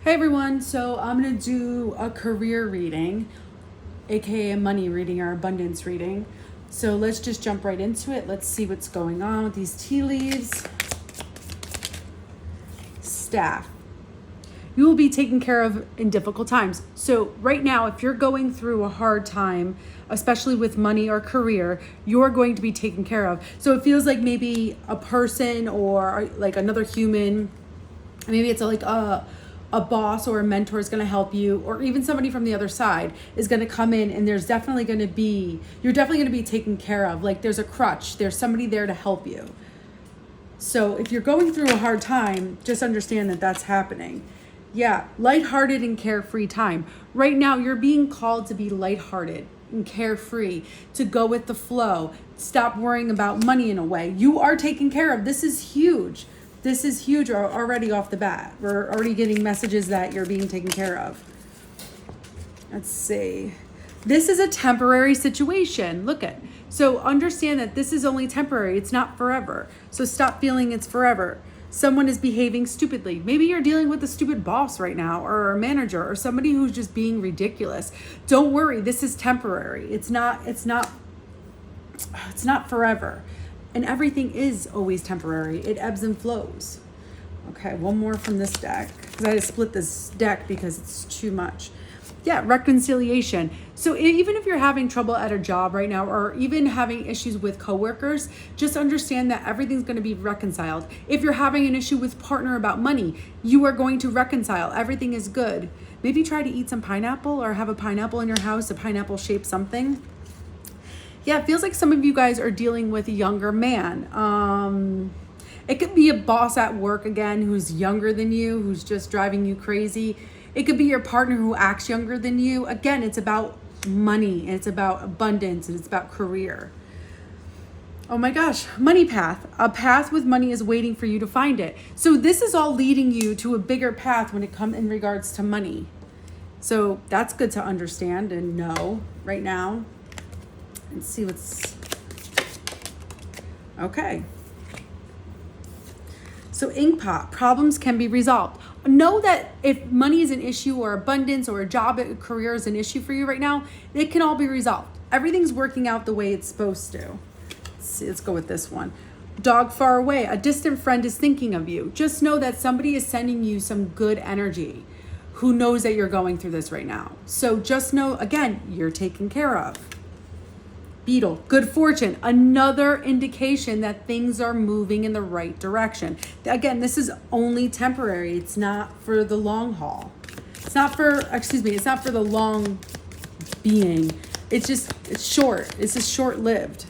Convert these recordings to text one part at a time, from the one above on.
Hey everyone, so I'm going to do a career reading, aka a money reading or abundance reading. So let's just jump right into it. Let's see what's going on with these tea leaves. Staff. You will be taken care of in difficult times. So right now, if you're going through a hard time, especially with money or career, you're going to be taken care of. So it feels like maybe a person or like another human, maybe it's like a boss or a mentor is going to help you, or even somebody from the other side is going to come in, and you're definitely going to be taken care of. Like there's a crutch, there's somebody there to help you. So if you're going through a hard time, just understand that that's happening. Yeah, lighthearted and carefree time. Right now, you're being called to be lighthearted and carefree, to go with the flow. Stop worrying about money in a way. You are taken care of. This is huge. This is huge already off the bat. We're already getting messages that you're being taken care of. Let's see. This is a temporary situation. Look at. So understand that this is only temporary. It's not forever. So stop feeling it's forever. Someone is behaving stupidly. Maybe you're dealing with a stupid boss right now, or a manager, or somebody who's just being ridiculous. Don't worry. This is temporary. It's not forever. And everything is always temporary. It ebbs and flows. Okay, one more from this deck, because I had to split this deck because it's too much. Yeah, reconciliation. So even if you're having trouble at a job right now, or even having issues with coworkers, just understand that everything's going to be reconciled. If you're having an issue with partner about money, you are going to reconcile. Everything is good. Maybe try to eat some pineapple, or have a pineapple in your house, a pineapple shaped something. Yeah, it feels like some of you guys are dealing with a younger man. It could be a boss at work again who's younger than you, who's just driving you crazy. It could be your partner who acts younger than you. Again, it's about money, it's about abundance, and it's about career. Oh my gosh, money path. A path with money is waiting for you to find it. So this is all leading you to a bigger path when it comes in regards to money. So that's good to understand and know right now. And see what's okay. So ink pot, problems can be resolved. Know that if money is an issue, or abundance, or a job, a career is an issue for you right now, it can all be resolved. Everything's working out the way it's supposed to. Let's go with this one. Dog far away. A distant friend is thinking of you. Just know that somebody is sending you some good energy who knows that you're going through this right now. So just know, again, you're taken care of. Beetle, good fortune, another indication that things are moving in the right direction. Again, this is only temporary. It's not for the long haul. It's not for the long being. It's short. It's just short-lived.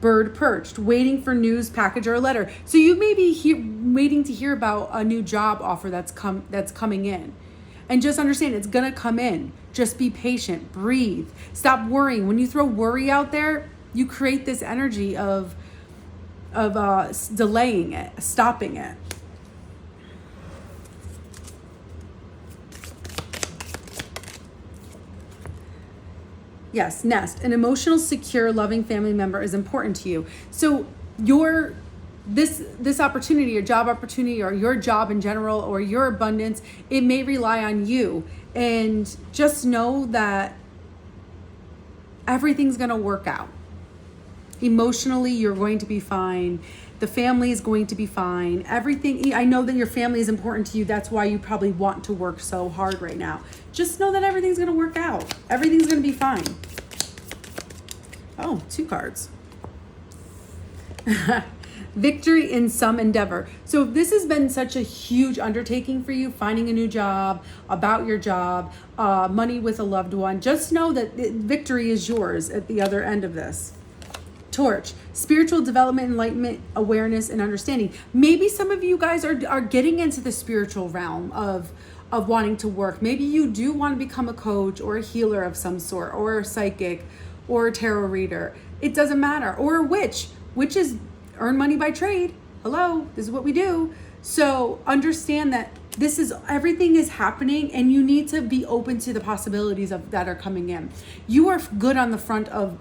Bird perched, waiting for news, package, or a letter. So you may be waiting to hear about a new job offer that's coming in. And just understand, it's going to come in. Just be patient, breathe, stop worrying. When you throw worry out there, you create this energy of delaying it, stopping it. Yes, nest. An emotional, secure, loving family member is important to you. So this opportunity, your job opportunity, or your job in general, or your abundance, it may rely on you. And just know that everything's going to work out. Emotionally, you're going to be fine. The family is going to be fine. Everything, I know that your family is important to you. That's why you probably want to work so hard right now. Just know that everything's going to work out. Everything's going to be fine. Oh, 2 cards. Victory in some endeavor. So if this has been such a huge undertaking for you, finding a new job, about your job, money with a loved one, just know that victory is yours at the other end of this. Torch, spiritual development, enlightenment, awareness, and understanding. Maybe some of you guys are getting into the spiritual realm of wanting to work. Maybe you do want to become a coach, or a healer of some sort, or a psychic, or a tarot reader. It doesn't matter. Or a witch. Witches earn money by trade. Hello, this is what we do. So understand that everything is happening, and you need to be open to the possibilities that are coming in. You are good on the front of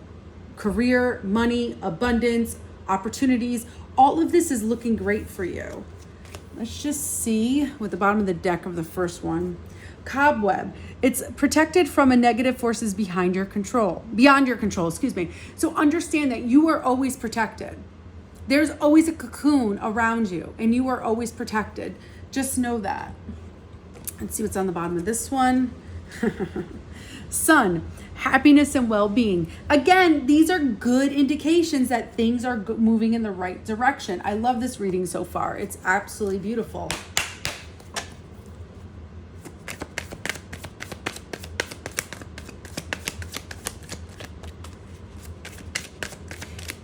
career, money, abundance, opportunities. All of this is looking great for you. Let's just see what the bottom of the deck of the first one. Cobweb. It's protected from a negative forces beyond your control, excuse me. So understand that you are always protected. There's always a cocoon around you and you are always protected. Just know that. Let's see what's on the bottom of this one. Sun, happiness and well-being. Again, these are good indications that things are moving in the right direction. I love this reading so far. It's absolutely beautiful.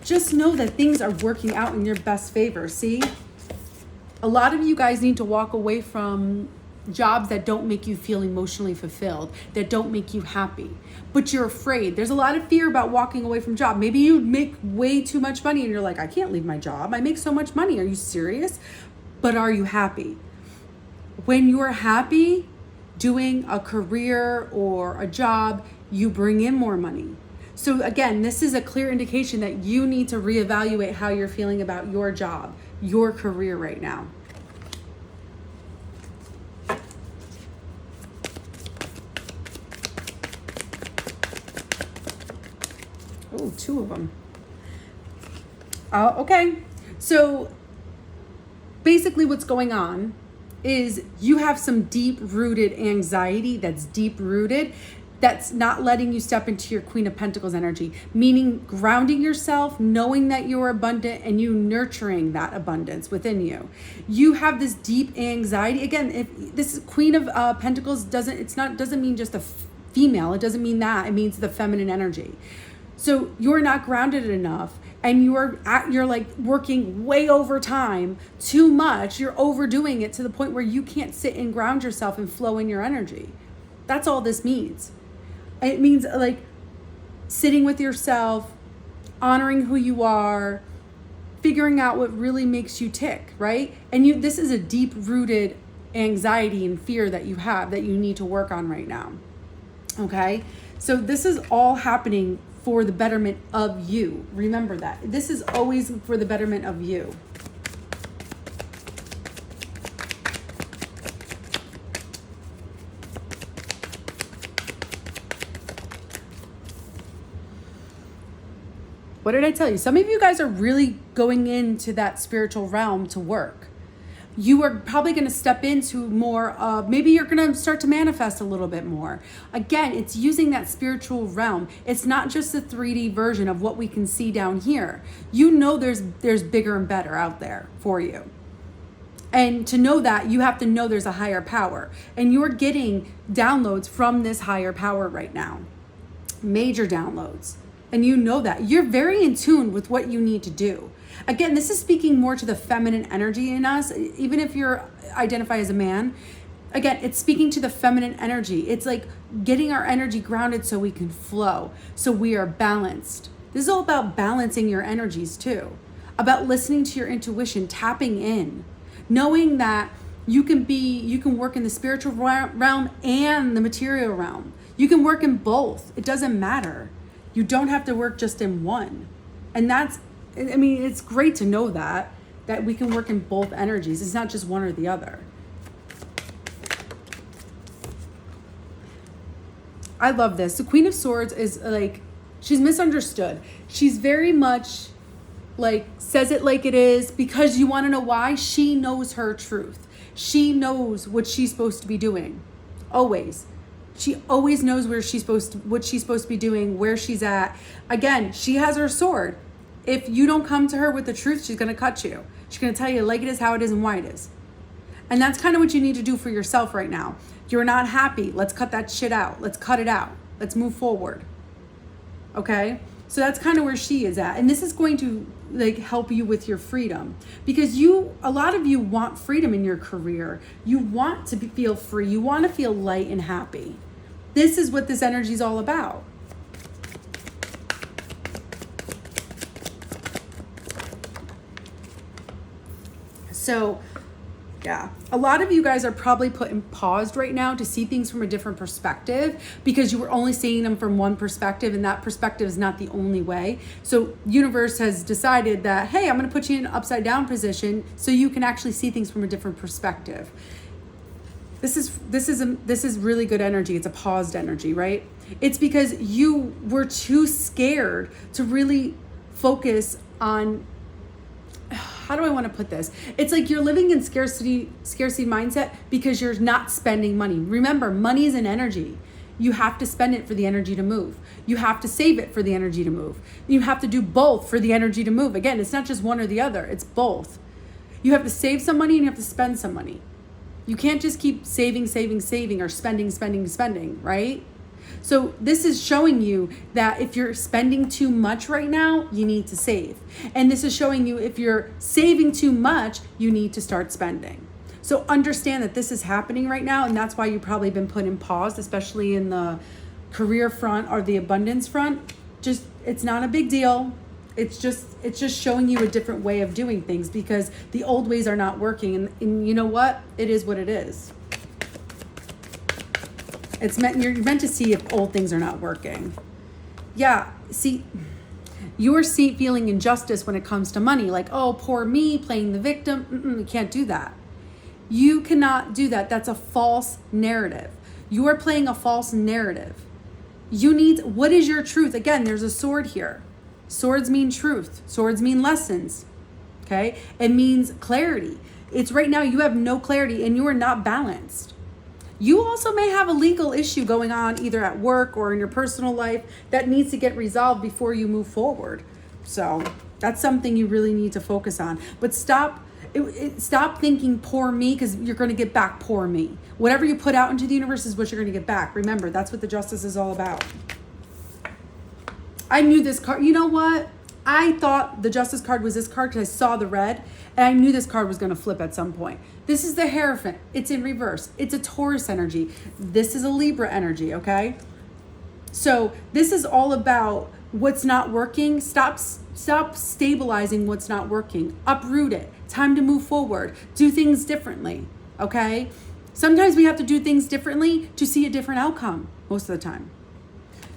Just know that things are working out in your best favor. See, a lot of you guys need to walk away from jobs that don't make you feel emotionally fulfilled, that don't make you happy, but you're afraid. There's a lot of fear about walking away from job. Maybe you make way too much money and you're like, I can't leave my job. I make so much money. Are you serious? But are you happy? When you're happy doing a career or a job, you bring in more money. So again, this is a clear indication that you need to reevaluate how you're feeling about your job, your career right now. Oh, two of them. Okay. So basically what's going on is you have some deep-rooted anxiety that's deep-rooted, that's not letting you step into your Queen of Pentacles energy, meaning grounding yourself, knowing that you're abundant and you nurturing that abundance within you. You have this deep anxiety. Again, if this Queen of Pentacles doesn't mean just a female. It doesn't mean that. It means the feminine energy. So you're not grounded enough and you're like working way over time, too much. You're overdoing it to the point where you can't sit and ground yourself and flow in your energy. That's all this means. It means like sitting with yourself, honoring who you are, figuring out what really makes you tick, right? And this is a deep-rooted anxiety and fear that you have that you need to work on right now. Okay? So this is all happening for the betterment of you. Remember that. This is always for the betterment of you. What did I tell you? Some of you guys are really going into that spiritual realm to work. You are probably going to step into more of, maybe you're going to start to manifest a little bit more. Again, it's using that spiritual realm. It's not just the 3D version of what we can see down here. You know there's bigger and better out there for you. And to know that, you have to know there's a higher power. And you're getting downloads from this higher power right now. Major downloads. And you know that. You're very in tune with what you need to do. Again, this is speaking more to the feminine energy in us. Even if you're identify as a man, again, it's speaking to the feminine energy. It's like getting our energy grounded so we can flow, so we are balanced. This is all about balancing your energies too, about listening to your intuition, tapping in, knowing that you can work in the spiritual realm and the material realm. You can work in both. It doesn't matter. You don't have to work just in one. And it's great to know that we can work in both energies. It's not just one or the other. I love this. The Queen of Swords is like, she's misunderstood. She's very much like, says it like it is, because you want to know why? She knows her truth. She knows what she's supposed to be doing. Always. She always knows what she's supposed to be doing, where she's at. Again, she has her sword. If you don't come to her with the truth, she's going to cut you. She's going to tell you like it is, how it is, and why it is. And that's kind of what you need to do for yourself right now. You're not happy. Let's cut that shit out. Let's cut it out. Let's move forward. Okay? So that's kind of where she is at. And this is going to like help you with your freedom, because a lot of you want freedom in your career. You want to feel free. You want to feel light and happy. This is what this energy is all about. So Yeah. A lot of you guys are probably put in paused right now to see things from a different perspective because you were only seeing them from one perspective, and that perspective is not the only way. So universe has decided that, hey, I'm going to put you in an upside down position so you can actually see things from a different perspective. This is really good energy. It's a paused energy, right? It's because you were too scared to really focus on, how do I want to put this? It's like you're living in scarcity mindset because you're not spending money. Remember, money is an energy. You have to spend it for the energy to move. You have to save it for the energy to move. You have to do both for the energy to move. Again, it's not just one or the other. It's both. You have to save some money and you have to spend some money. You can't just keep saving, or spending, right? So this is showing you that if you're spending too much right now, you need to save. And this is showing you if you're saving too much, you need to start spending. So understand that this is happening right now, and that's why you've probably been put in pause, especially in the career front or the abundance front. Just, it's not a big deal. It's just showing you a different way of doing things because the old ways are not working. And you know what? It is what it is. You're meant to see if old things are not working. Yeah, see, you're feeling injustice when it comes to money. Like, oh, poor me, playing the victim. You can't do that. You cannot do that. That's a false narrative. You are playing a false narrative. What is your truth? Again, there's a sword here. Swords mean truth. Swords mean lessons. Okay? It means clarity. It's right now you have no clarity and you are not balanced. You also may have a legal issue going on either at work or in your personal life that needs to get resolved before you move forward. So that's something you really need to focus on. But stop thinking poor me, because you're going to get back poor me. Whatever you put out into the universe is what you're going to get back. Remember, that's what the justice is all about. I knew this card. You know what? I thought the justice card was this card because I saw the red, and I knew this card was going to flip at some point. This is the Hierophant. It's in reverse. It's a Taurus energy. This is a Libra energy, okay? So this is all about what's not working. Stop stabilizing what's not working. Uproot it. Time to move forward. Do things differently, okay? Sometimes we have to do things differently to see a different outcome most of the time.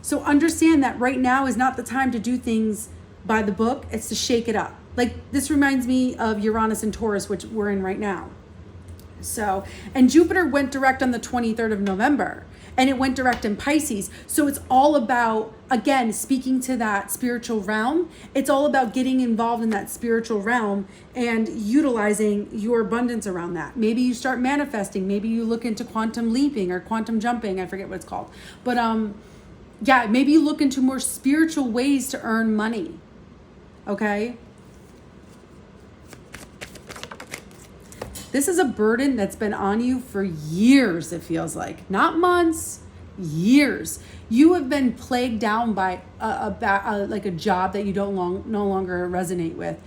So understand that right now is not the time to do things by the book. It's to shake it up. Like, this reminds me of Uranus and Taurus, which we're in right now. So, and Jupiter went direct on the 23rd of November, and it went direct in Pisces. So it's all about, again, speaking to that spiritual realm. It's all about getting involved in that spiritual realm and utilizing your abundance around that. Maybe you start manifesting. Maybe you look into quantum leaping or quantum jumping. I forget what it's called. But yeah, maybe you look into more spiritual ways to earn money. Okay? This is a burden that's been on you for years, it feels like. Not months, years. You have been plagued down by like a job that you no longer resonate with.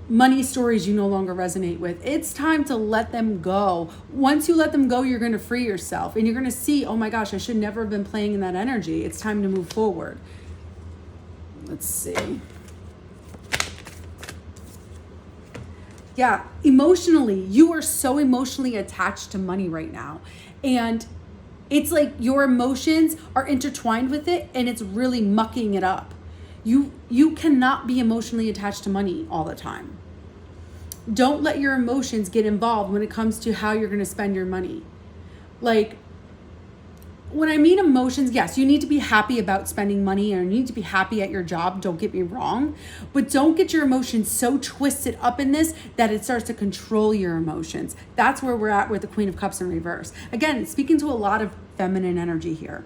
Money stories you no longer resonate with. It's time to let them go. Once you let them go, you're going to free yourself. And you're going to see, oh my gosh, I should never have been playing in that energy. It's time to move forward. Let's see. Yeah, emotionally, you are so emotionally attached to money right now. And it's like your emotions are intertwined with it and it's really mucking it up. You cannot be emotionally attached to money all the time. Don't let your emotions get involved when it comes to how you're going to spend your money. Like, when I mean emotions, yes, you need to be happy about spending money and you need to be happy at your job. Don't get me wrong. But don't get your emotions so twisted up in this that it starts to control your emotions. That's where we're at with the Queen of Cups in reverse. Again, speaking to a lot of feminine energy here.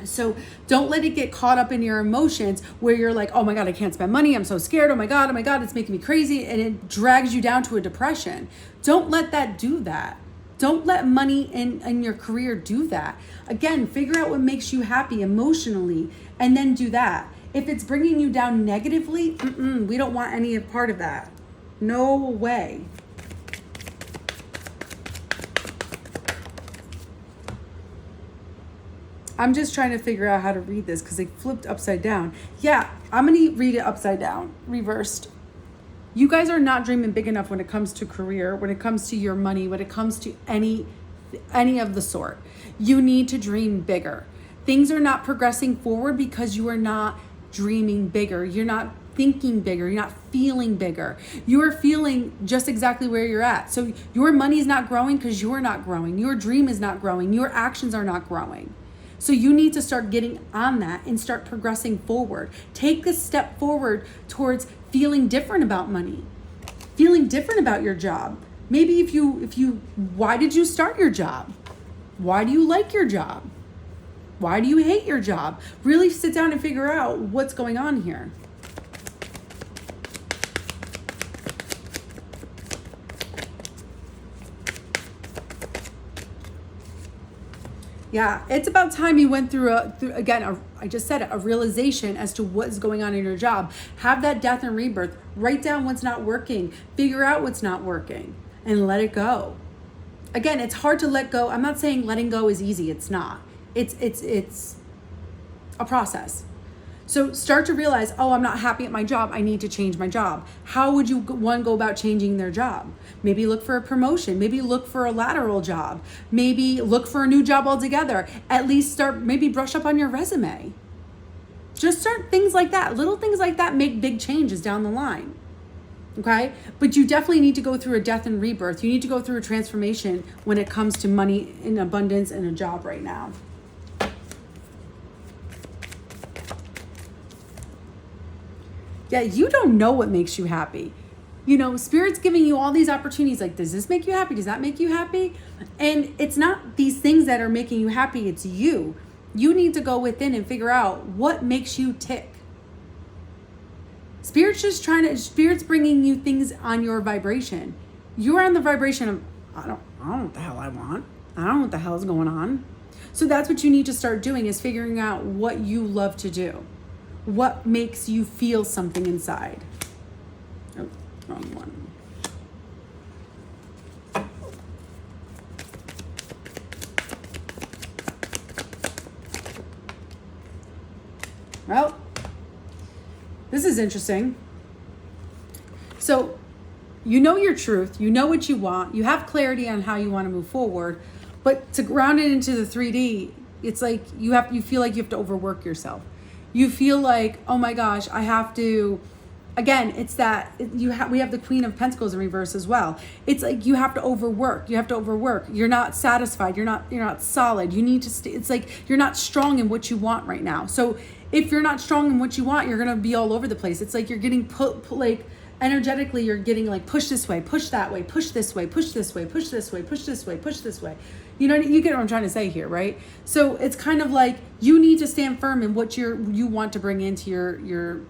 So don't let it get caught up in your emotions where you're like, oh my God, I can't spend money. I'm so scared. Oh my God, it's making me crazy. And it drags you down to a depression. Don't let that do that. Don't let money in your career do that. Again, figure out what makes you happy emotionally and then do that. If it's bringing you down negatively, we don't want any part of that. No way. I'm just trying to figure out how to read this because they flipped upside down. Yeah, I'm going to read it upside down, reversed. You guys are not dreaming big enough when it comes to career, when it comes to your money, when it comes to any of the sort. You need to dream bigger. Things are not progressing forward because you are not dreaming bigger. You're not thinking bigger. You're not feeling bigger. You are feeling just exactly where you're at. So your money is not growing because you're not growing. Your dream is not growing. Your actions are not growing. So you need to start getting on that and start progressing forward. Take this step forward towards feeling different about money, feeling different about your job. Maybe if you, why did you start your job? Why do you like your job? Why do you hate your job? Really sit down and figure out what's going on here. Yeah, it's about time you went through I just said it, a realization as to what's going on in your job. Have that death and rebirth. Write down what's not working. Figure out what's not working and let it go. Again, it's hard to let go. I'm not saying letting go is easy. It's not. It's a process. So start to realize, oh, I'm not happy at my job. I need to change my job. How would one go about changing their job? Maybe look for a promotion. Maybe look for a lateral job. Maybe look for a new job altogether. At least maybe brush up on your resume. Just start things like that. Little things like that make big changes down the line. Okay? But you definitely need to go through a death and rebirth. You need to go through a transformation when it comes to money in abundance and a job right now. Yeah, you don't know what makes you happy. Spirit's giving you all these opportunities. Like, does this make you happy? Does that make you happy? And it's not these things that are making you happy. It's you. You need to go within and figure out what makes you tick. Spirit's bringing you things on your vibration. You're on the vibration of, I don't know what the hell I want. I don't know what the hell is going on. So that's what you need to start doing, is figuring out what you love to do. What makes you feel something inside? Oh, wrong one. Well, this is interesting. So, you know your truth, you know what you want, you have clarity on how you want to move forward, but to ground it into the 3D, it's like you feel like you have to overwork yourself. You feel like, oh my gosh, I have to, again, it's that we have the Queen of Pentacles in reverse as well. It's like you have to overwork. You're not satisfied. You're not solid. You need to stay. It's like you're not strong in what you want right now. So if you're not strong in what you want, you're going to be all over the place. It's like you're getting like energetically, you're getting like push this way, push that way, push this way, push this way, push this way, push this way, push this way. You get what I'm trying to say here, right? So it's kind of like you need to stand firm in what you want to bring into your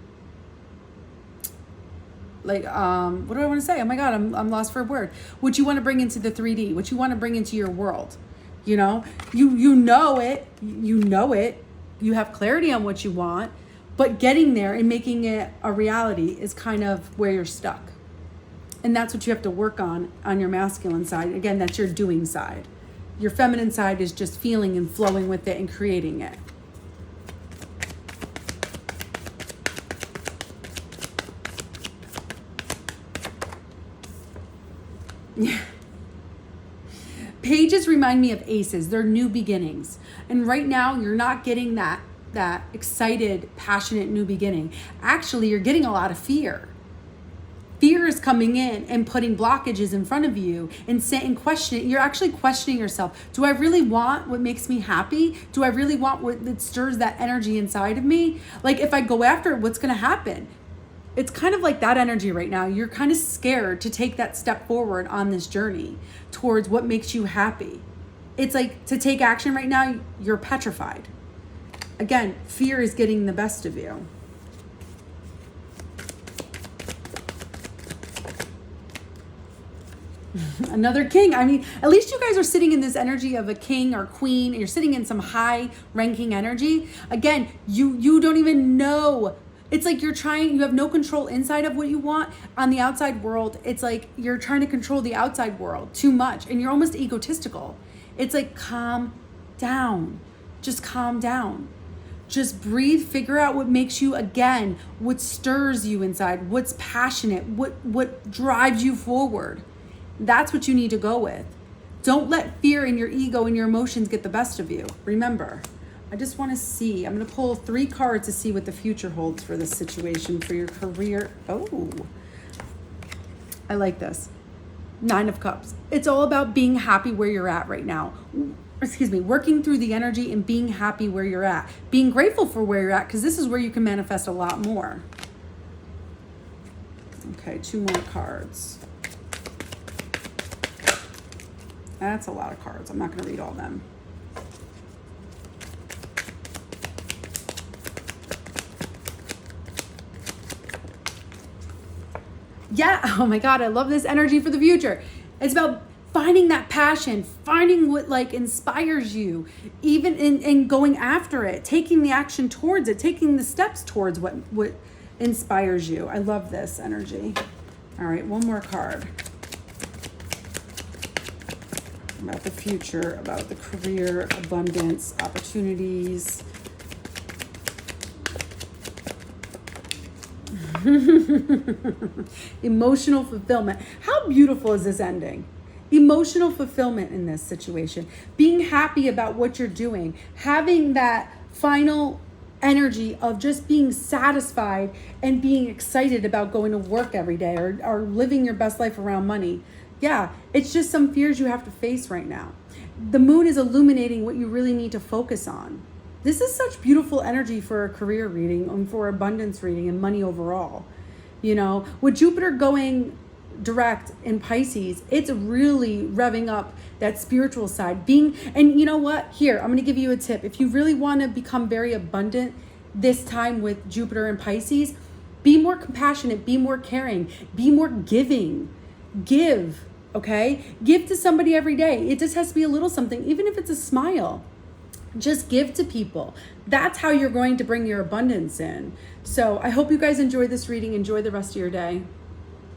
like, what do I want to say? Oh my God, I'm lost for a word. What you want to bring into the 3D, what you want to bring into your world. You know it, you have clarity on what you want, but getting there and making it a reality is kind of where you're stuck. And that's what you have to work on your masculine side. Again, that's your doing side. Your feminine side is just feeling and flowing with it and creating it. Yeah. Pages remind me of aces. They're new beginnings. And right now, you're not getting that excited, passionate new beginning. Actually, you're getting a lot of fear. Fear is coming in and putting blockages in front of you and questioning. You're actually questioning yourself. Do I really want what makes me happy? Do I really want what stirs that energy inside of me? Like, if I go after it, what's going to happen? It's kind of like that energy right now. You're kind of scared to take that step forward on this journey towards what makes you happy. It's like to take action right now, you're petrified. Again, fear is getting the best of you. Another king. I mean, at least you guys are sitting in this energy of a king or queen, and you're sitting in some high ranking energy. Again, you don't even know. It's like you have no control inside of what you want. On the outside world, it's like you're trying to control the outside world too much, and you're almost egotistical. It's like, calm down. Just calm down. Just breathe, figure out what makes you, again, what stirs you inside, what's passionate, what drives you forward. That's what you need to go with. Don't let fear and your ego and your emotions get the best of you. Remember, I just want to see. I'm going to pull 3 cards to see what the future holds for this situation, for your career. Oh, I like this. 9 of Cups. It's all about being happy where you're at right now. Working through the energy and being happy where you're at. Being grateful for where you're at, because this is where you can manifest a lot more. Okay, 2 more cards. That's a lot of cards. I'm not going to read all of them. Yeah, oh my God, I love this energy for the future. It's about finding that passion, finding what like inspires you, even in going after it, taking the action towards it, taking the steps towards what inspires you. I love this energy. All right, 1 more card. About the future, about the career, abundance, opportunities. Emotional fulfillment. How beautiful is this ending? Emotional fulfillment in this situation. Being happy about what you're doing. Having that final energy of just being satisfied and being excited about going to work every day or living your best life around money. Yeah, it's just some fears you have to face right now. The moon is illuminating what you really need to focus on. This is such beautiful energy for a career reading and for abundance reading and money overall. You know, with Jupiter going direct in Pisces, it's really revving up that spiritual side. And you know what? Here, I'm going to give you a tip. If you really want to become very abundant this time with Jupiter and Pisces, be more compassionate, be more caring, be more giving. Give. Okay? Give to somebody every day. It just has to be a little something, even if it's a smile. Just give to people. That's how you're going to bring your abundance in. So I hope you guys enjoy this reading. Enjoy the rest of your day.